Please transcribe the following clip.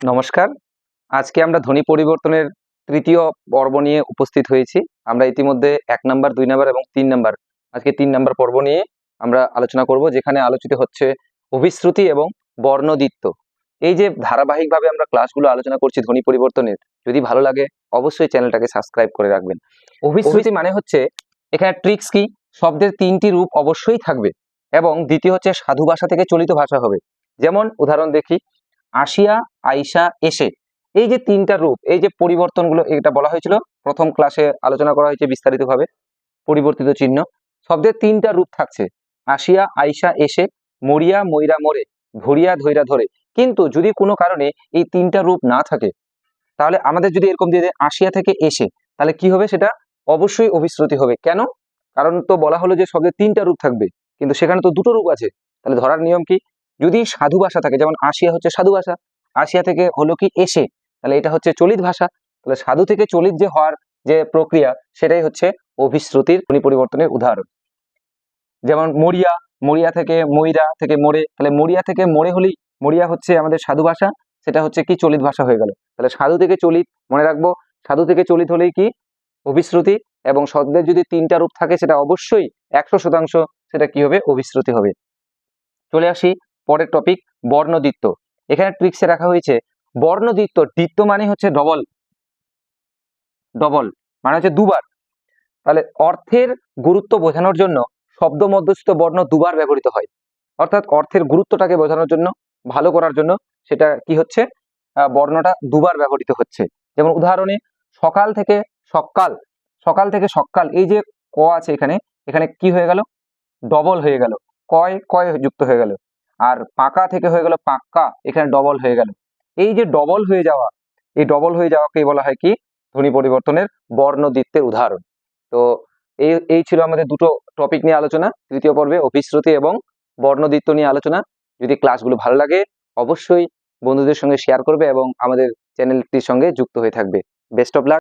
নমস্কার। আজকে আমরা ধ্বনি পরিবর্তনের তৃতীয় পর্ব নিয়ে উপস্থিত হয়েছি। আমরা ইতিমধ্যে ১ নাম্বার, ২ নাম্বার এবং ৩ নাম্বার, আজকে ৩ নাম্বার পর্ব নিয়ে আমরা আলোচনা করব, যেখানে আলোচিত হচ্ছে অভিশ্রুতি এবং বর্ণদ্বিত্ব। এই যে ধারাবাহিকভাবে আমরা ক্লাসগুলো আলোচনা করছি ধ্বনি পরিবর্তনের, যদি ভালো লাগে অবশ্যই চ্যানেলটাকে সাবস্ক্রাইব করে রাখবেন। অভিশ্রুতি মানে হচ্ছে, এখানে ট্রিক্স কি, শব্দের ৩টি রূপ অবশ্যই থাকবে এবং দ্বিতীয় হচ্ছে সাধু ভাষা থেকে চলিত ভাষা হবে। যেমন উদাহরণ দেখি, আসিয়া, আইসা, এসে, এই যে ৩টা রূপ, এই যে পরিবর্তনগুলো, এটা বলা হয়েছিল প্রথম ক্লাসে, আলোচনা করা হয়েছে বিস্তারিতভাবে। পরিবর্তিত চিহ্ন, শব্দের ৩টা রূপ থাকছে, আসিয়া, আইসা, এসে, মরিয়া, মইরা, মরে, ধরিয়া, ধৈরা, ধরে। কিন্তু যদি কোনো কারণে এই ৩টা রূপ না থাকে, তাহলে আমাদের যদি এরকম দিয়ে দেয় আসিয়া থেকে এসে, তাহলে কি হবে? সেটা অবশ্যই অভিশ্রুতি হবে। কেন? কারণ তো বলা হলো যে শব্দের ৩টা রূপ থাকবে, কিন্তু সেখানে তো 2টো রূপ আছে। তাহলে ধরার নিয়ম কি, যদি সাধু ভাষা থাকে, যেমন আসিয়া হচ্ছে সাধু ভাষা, আসিয়া থেকে হলো কি এসে, তাহলে এটা হচ্ছে চলিত ভাষা। তাহলে সাধু থেকে চলিত যে হওয়ার যে প্রক্রিয়া, সেটাই হচ্ছে অভিশ্রুতির ধ্বনি পরিবর্তনের উদাহরণ। যেমন মরিয়া, মরিয়া থেকে মইরা থেকে মোরে, তাহলে মরিয়া থেকে মোরে হলেই, মরিয়া হচ্ছে আমাদের সাধু ভাষা, সেটা হচ্ছে কি চলিত ভাষা হয়ে গেল। তাহলে সাধু থেকে চলিত মনে রাখবো, সাধু থেকে চলিত হলেই কি অভিশ্রুতি, এবং শব্দের যদি 3টা রূপ থাকে সেটা অবশ্যই 100% সেটা কি হবে? অভিশ্রুতি হবে। চলে আসি পরের টপিক, বর্ণদ্বিত্ব। এখানে ট্রিক্সে রাখা হয়েছে বর্ণদ্বিত্ব। দ্বিত্ব মানে হচ্ছে ডবল, ডবল মানে হচ্ছে দুবার। তাহলে অর্থের গুরুত্ব বোঝানোর জন্য শব্দ মধ্যস্থ বর্ণ দুবার ব্যবহৃত হয়, অর্থাৎ অর্থের গুরুত্বটাকে বোঝানোর জন্য, ভালো করার জন্য সেটা কি হচ্ছে, বর্ণটা দুবার ব্যবহৃত হচ্ছে। যেমন উদাহরণে, সকাল থেকে সকাল, সকাল থেকে সকাল, এই যে ক আছে এখানে, এখানে কি হয়ে গেল? ডবল হয়ে গেল, কয় কয় যুক্ত হয়ে গেল। আর পাকা থেকে হয়ে গেল পাক্কা, এখানে ডবল হয়ে গেল। এই যে ডবল হয়ে যাওয়া, এই ডবল হয়ে যাওয়াকে বলা হয় কি? ধ্বনি পরিবর্তনের বর্ণদ্বিত্বের উদাহরণ। তো এই ছিল আমাদের 2টো টপিক নিয়ে আলোচনা, তৃতীয় পর্বে অভিশ্রুতি এবং বর্ণদ্বিত্ব নিয়ে আলোচনা। যদি ক্লাসগুলো ভালো লাগে অবশ্যই বন্ধুদের সঙ্গে শেয়ার করবে এবং আমাদের চ্যানেলটির সঙ্গে যুক্ত হয়ে থাকবে। Best of luck.